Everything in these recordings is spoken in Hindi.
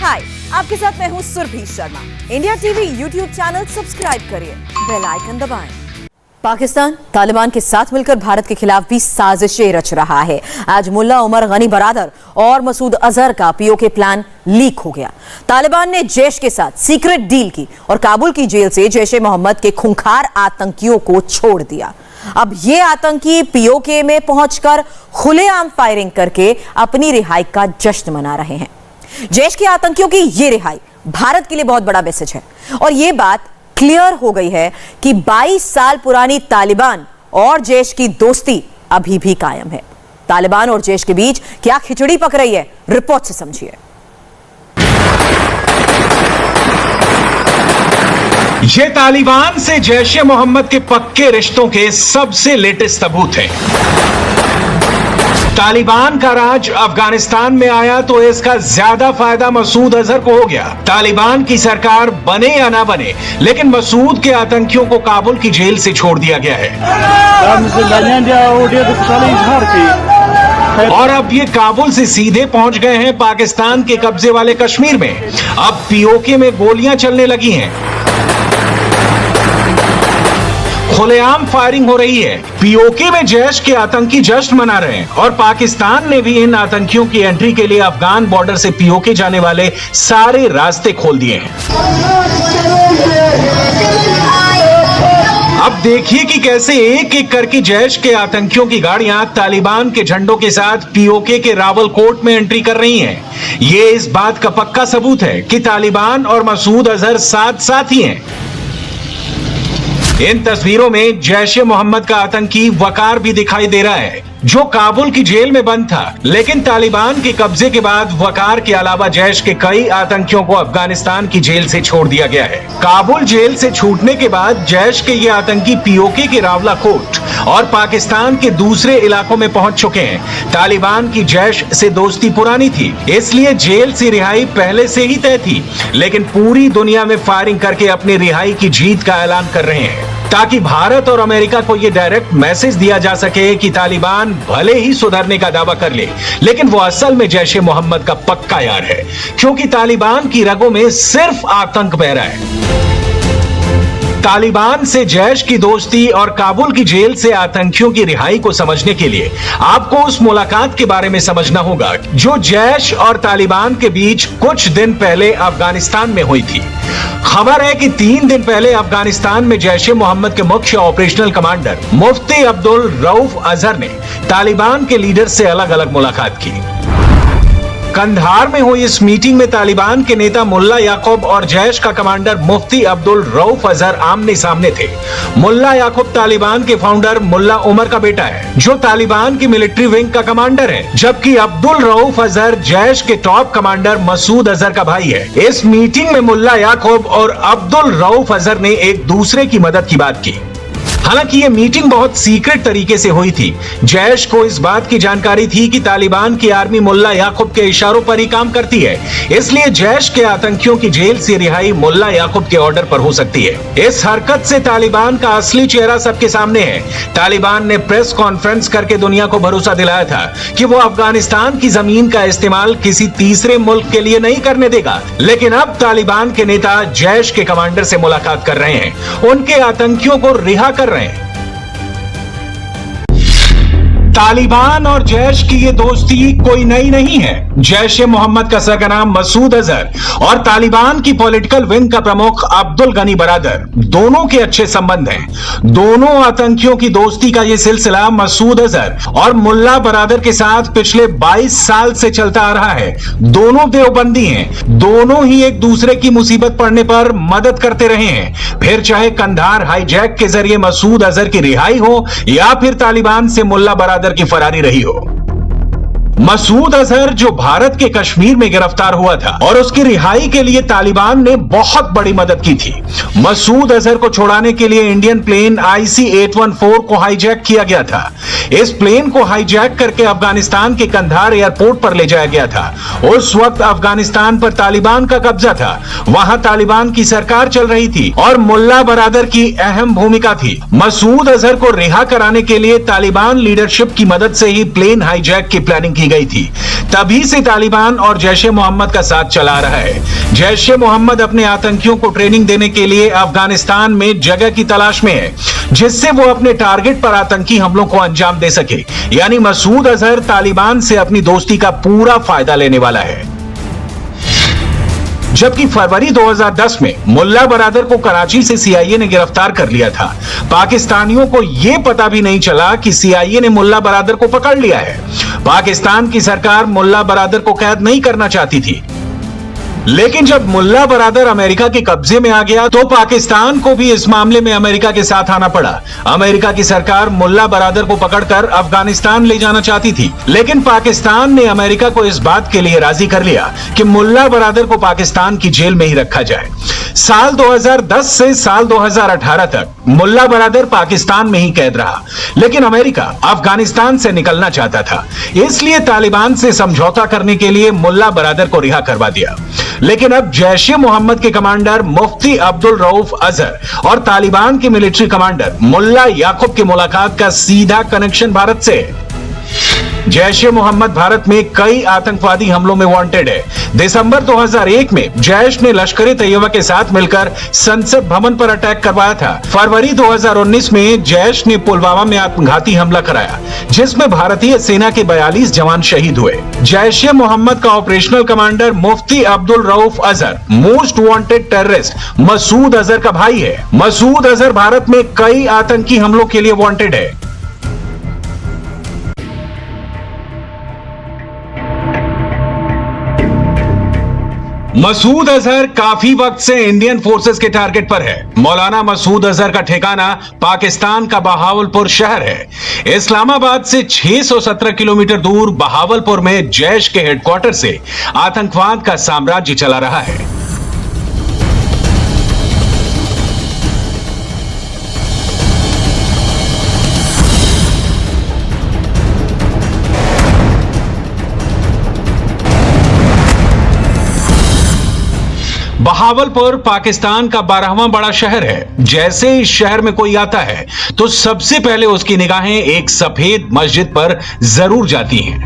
हाय, आपके साथ मैं हूं Surabhi Sharma. India TV YouTube channel subscribe करिए, बेल आइकन दबाएं। पाकिस्तान तालिबान के साथ मिलकर भारत के खिलाफ भी साजिशें रच रहा है। आज मुल्ला उमर गनी बरादर और मसूद अजहर का पीओके प्लान लीक हो गया। तालिबान ने जैश के साथ सीक्रेट डील की और काबुल की जेल से जैश ए मोहम्मद के खूंखार आतंकियों को छोड़ दिया। अब ये आतंकी पीओके में पहुंचकर खुलेआम फायरिंग करके अपनी रिहाई का जश्न मना रहे हैं। जैश के आतंकियों की ये रिहाई भारत के लिए बहुत बड़ा मैसेज है और ये बात क्लियर हो गई है कि 22 साल पुरानी तालिबान और जैश की दोस्ती अभी भी कायम है। तालिबान और जैश के बीच क्या खिचड़ी पक रही है, रिपोर्ट से समझिए। ये तालिबान से जैश ए मोहम्मद के पक्के रिश्तों के सबसे लेटेस्ट सबूत हैं। तालिबान का राज अफगानिस्तान में आया तो इसका ज्यादा फायदा मसूद अजहर को हो गया। तालिबान की सरकार बने या ना बने, लेकिन मसूद के आतंकियों को काबुल की जेल से छोड़ दिया गया है और अब ये काबुल से सीधे पहुंच गए हैं पाकिस्तान के कब्जे वाले कश्मीर में। अब पीओके में गोलियां चलने लगी हैं, खुलेआम फायरिंग हो रही है। पीओके में जैश के आतंकी जश्न मना रहे हैं और पाकिस्तान ने भी इन आतंकियों की एंट्री के लिए अफगान बॉर्डर से पीओके जाने वाले सारे रास्ते खोल दिए हैं। अब देखिए कि कैसे एक एक करके जैश के आतंकियों की गाड़ियां तालिबान के झंडों के साथ पीओके के रावलकोट में एंट्री कर रही हैं। ये इस बात का पक्का सबूत है कि तालिबान और मसूद अजहर साथ साथ ही हैं। इन तस्वीरों में जैश ए मोहम्मद का आतंकी वकार भी दिखाई दे रहा है, जो काबुल की जेल में बंद था। लेकिन तालिबान के कब्जे के बाद वकार के अलावा जैश के कई आतंकियों को अफगानिस्तान की जेल से छोड़ दिया गया है। काबुल जेल से छूटने के बाद जैश के ये आतंकी पीओके के रावलाकोट और पाकिस्तान के दूसरे इलाकों में पहुंच चुके हैं। तालिबान की जैश से दोस्ती पुरानी थी, इसलिए जेल से रिहाई पहले से ही तय थी, लेकिन पूरी दुनिया में फायरिंग करके अपनी रिहाई की जीत का ऐलान कर रहे हैं, ताकि भारत और अमेरिका को यह डायरेक्ट मैसेज दिया जा सके कि तालिबान भले ही सुधरने का दावा कर ले, लेकिन वो असल में जैश ए मोहम्मद का पक्का यार है, क्योंकि तालिबान की रगों में सिर्फ आतंक बह रहा है। तालिबान से जैश की दोस्ती और काबुल की जेल से आतंकियों की रिहाई को समझने के लिए आपको उस मुलाकात के बारे में समझना होगा जो जैश और तालिबान के बीच कुछ दिन पहले अफगानिस्तान में हुई थी। खबर है कि 3 दिन पहले अफगानिस्तान में जैश ए मोहम्मद के मुख्य ऑपरेशनल कमांडर मुफ्ती अब्दुल रऊफ अजहर ने तालिबान के लीडर से अलग अलग मुलाकात की। कंधार में हुई इस मीटिंग में तालिबान के नेता मुल्ला याकूब और जैश का कमांडर मुफ्ती अब्दुल रऊफ अजहर आमने सामने थे। मुल्ला याकूब तालिबान के फाउंडर मुल्ला उमर का बेटा है, जो तालिबान की मिलिट्री विंग का कमांडर है, जबकि अब्दुल रऊफ अजहर जैश के टॉप कमांडर मसूद अजहर का भाई है। इस मीटिंग में मुल्ला याकूब और अब्दुल रऊफ अजहर ने एक दूसरे की मदद की बात की। हालांकि ये मीटिंग बहुत सीक्रेट तरीके से हुई थी। जैश को इस बात की जानकारी थी कि तालिबान की आर्मी मुल्ला याकूब के इशारों पर ही काम करती है, इसलिए जैश के आतंकियों की जेल से रिहाई मुल्ला याकूब के ऑर्डर पर हो सकती है। इस हरकत से तालिबान का असली चेहरा सबके सामने है। तालिबान ने प्रेस कॉन्फ्रेंस करके दुनिया को भरोसा दिलाया था कि वो अफगानिस्तान की जमीन का इस्तेमाल किसी तीसरे मुल्क के लिए नहीं करने देगा, लेकिन अब तालिबान के नेता जैश के कमांडर से मुलाकात कर रहे हैं, उनके आतंकियों को रिहा कर रहे हैं। तालिबान और जैश की ये दोस्ती कोई नई नहीं है। जैश ए मोहम्मद का सरगना मसूद अजहर और तालिबान की पॉलिटिकल विंग का प्रमुख अब्दुल गनी बरादर दोनों के अच्छे संबंध हैं। दोनों आतंकियों की दोस्ती का ये सिलसिला मसूद अजहर और मुल्ला बरादर के साथ पिछले 22 साल से चलता आ रहा है। दोनों देवबंदी हैं, दोनों ही एक दूसरे की मुसीबत पड़ने पर मदद करते रहे हैं, फिर चाहे कंधार हाईजैक के जरिए मसूद अजहर की रिहाई हो या फिर तालिबान से मुल्ला बरादर की फरारी रही हो। मसूद अजहर जो भारत के कश्मीर में गिरफ्तार हुआ था और उसकी रिहाई के लिए तालिबान ने बहुत बड़ी मदद की थी। मसूद अजहर को छुड़ाने के लिए इंडियन प्लेन IC-814 को हाईजैक किया गया था। इस प्लेन को हाईजैक करके अफगानिस्तान के कंधार एयरपोर्ट पर ले जाया गया था। उस वक्त अफगानिस्तान पर तालिबान का कब्जा था, वहां तालिबान की सरकार चल रही थी और मुल्ला बरादर की अहम भूमिका थी। मसूद अजहर को रिहा कराने के लिए तालिबान लीडरशिप की मदद से ही प्लेन हाईजैक की प्लानिंग की की गई थी। तभी से तालिबान और जैश ए मोहम्मद का साथ चला रहा है। जैश ए मोहम्मद अपने आतंकियों को ट्रेनिंग देने के लिए अफगानिस्तान में जगह की तलाश में है, जिससे वो अपने टारगेट पर आतंकी हमलों को अंजाम दे सके। यानी मसूद अजहर तालिबान से अपनी दोस्ती का पूरा फायदा लेने वाला है। जबकि फरवरी 2010 में मुल्ला बरादर को कराची से सीआईए ने गिरफ्तार कर लिया था। पाकिस्तानियों को यह पता भी नहीं चला कि सीआईए ने मुल्ला बरादर को पकड़ लिया है। पाकिस्तान की सरकार मुल्ला बरादर को कैद नहीं करना चाहती थी, लेकिन जब मुल्ला बरादर अमेरिका के कब्जे में आ गया तो पाकिस्तान को भी इस मामले में अमेरिका के साथ आना पड़ा। अमेरिका की सरकार मुल्ला बरादर को पकड़कर अफगानिस्तान ले जाना चाहती थी, लेकिन पाकिस्तान ने अमेरिका को इस बात के लिए राजी कर लिया कि मुल्ला बरादर को पाकिस्तान की जेल में ही रखा जाए। साल 2010 से साल 2018 तक मुल्ला बरादर पाकिस्तान में ही कैद रहा, लेकिन अमेरिका अफगानिस्तान से निकलना चाहता था, इसलिए तालिबान से समझौता करने के लिए मुल्ला बरादर को रिहा करवा दिया। लेकिन अब जैश ए मोहम्मद के कमांडर मुफ्ती अब्दुल रऊफ अजहर और तालिबान के मिलिट्री कमांडर मुल्ला याकूब की मुलाकात का सीधा कनेक्शन भारत से है। जैश ए मोहम्मद भारत में कई आतंकवादी हमलों में वांटेड है। दिसंबर 2001 में जैश ने लश्कर ए तैयबा के साथ मिलकर संसद भवन पर अटैक करवाया था। फरवरी 2019 में जैश ने पुलवामा में आत्मघाती हमला कराया, जिसमें भारतीय सेना के 42 जवान शहीद हुए। जैश ए मोहम्मद का operational commander Mufti Abdul Rauf Azhar most wanted terrorist Masood Azhar का भाई है। मसूद अजहर भारत में कई आतंकी हमलों के लिए वांटेड है। मसूद अजहर काफी वक्त से इंडियन फोर्सेस के टारगेट पर है। मौलाना मसूद अजहर का ठिकाना पाकिस्तान का बहावलपुर शहर है। इस्लामाबाद से 617 किलोमीटर दूर बहावलपुर में जैश के हेडक्वार्टर से आतंकवाद का साम्राज्य चला रहा है। बहावलपुर पाकिस्तान का 12वां बड़ा शहर है। जैसे इस शहर में कोई आता है तो सबसे पहले उसकी निगाहें एक सफेद मस्जिद पर जरूर जाती हैं।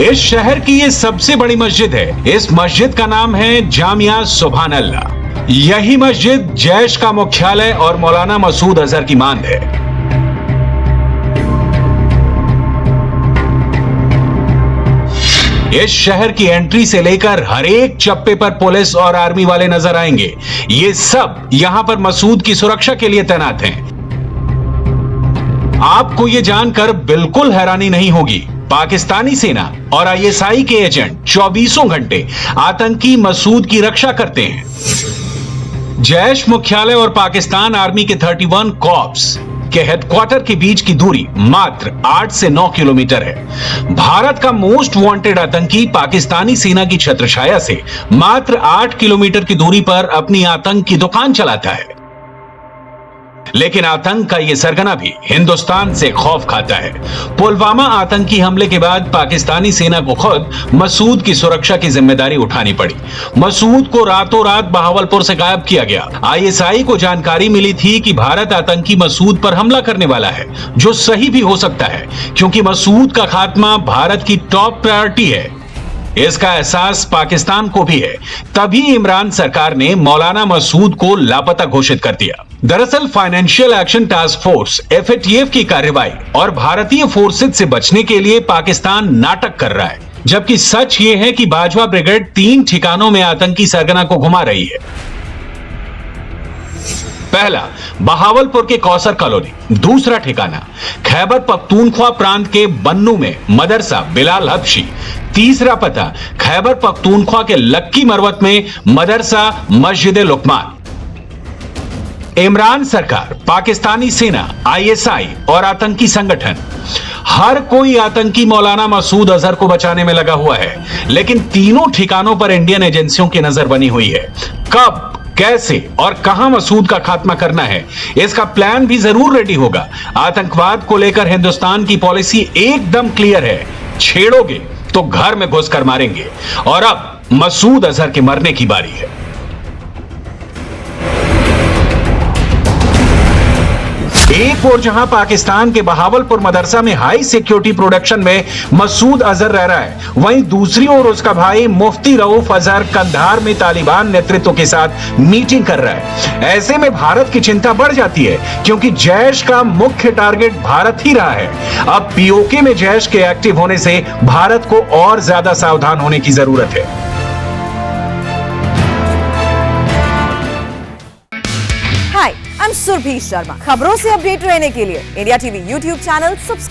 इस शहर की ये सबसे बड़ी मस्जिद है। इस मस्जिद का नाम है जामिया सुभान अल्लाह। यही मस्जिद जैश का मुख्यालय और मौलाना मसूद अजहर की मांद है। इस शहर की एंट्री से लेकर हर एक चप्पे पर पुलिस और आर्मी वाले नजर आएंगे। ये सब यहां पर मसूद की सुरक्षा के लिए तैनात हैं। आपको ये जानकर बिल्कुल हैरानी नहीं होगी, पाकिस्तानी सेना और आईएसआई के एजेंट 24 घंटे आतंकी मसूद की रक्षा करते हैं। जैश मुख्यालय और पाकिस्तान आर्मी के 31 कॉर्प्स के हेडक्वार्टर के बीच की दूरी मात्र 8 से 9 किलोमीटर है। भारत का मोस्ट वांटेड आतंकी पाकिस्तानी सेना की छत्रछाया से मात्र 8 किलोमीटर की दूरी पर अपनी आतंक की दुकान चलाता है। लेकिन आतंक का यह सरगना भी हिंदुस्तान से खौफ खाता है। पुलवामा आतंकी हमले के बाद पाकिस्तानी सेना को खुद मसूद की सुरक्षा की जिम्मेदारी उठानी पड़ी। मसूद को रातों रात बहावलपुर से गायब किया गया। आईएसआई को जानकारी मिली थी कि भारत आतंकी मसूद पर हमला करने वाला है, जो सही भी हो सकता है, क्योंकि मसूद का खात्मा भारत की टॉप प्रायोरिटी है। इसका एहसास पाकिस्तान को भी है। तभी इमरान सरकार ने मौलाना मसूद को लापता घोषित कर दिया। दरअसल financial action task force FATF की कार्रवाई और भारतीय फोर्सेज से बचने के लिए पाकिस्तान नाटक कर रहा है, जबकि सच ये है कि बाजवा ब्रिगेड 3 ठिकानों में आतंकी सरगना को घुमा रही है। पहला, बहावलपुर के कौसर कॉलोनी। दूसरा ठिकाना खैबर पख्तूनख्वा प्रांत के बन्नू में मदरसा बिलाल हबशी। तीसरा पता खैबर पख्तूनख्वा के लक्की मरवत में मदरसा मस्जिद लुकमान। इमरान सरकार, पाकिस्तानी सेना, आईएसआई और आतंकी संगठन, हर कोई आतंकी मौलाना मसूद अजहर को बचाने में लगा हुआ है, लेकिन तीनों ठिकानों पर इंडियन एजेंसियों की नजर बनी हुई है। कब, कैसे और कहां मसूद का खात्मा करना है, इसका प्लान भी जरूर रेडी होगा। आतंकवाद को लेकर हिंदुस्तान की पॉलिसी एकदम क्लियर है, छेड़ोगे तो घर में घुसकर मारेंगे। और अब मसूद अजहर के मरने की बारी है। एक और जहां पाकिस्तान के बहावलपुर मदरसा में हाई सिक्योरिटी प्रोडक्शन में मसूद अजहर रह रहा है, वहीं दूसरी ओर उसका भाई मुफ्ती रऊफ अजहर कंधार में तालिबान नेतृत्व के साथ मीटिंग कर रहा है। ऐसे में भारत की चिंता बढ़ जाती है, क्योंकि जैश का मुख्य टारगेट भारत ही रहा है। अब पीओके में जैश के एक्टिव होने से भारत को और ज्यादा सावधान होने की जरूरत है। हाय, आई एम सुरभि शर्मा। खबरों से अपडेट रहने के लिए India TV YouTube channel subscribe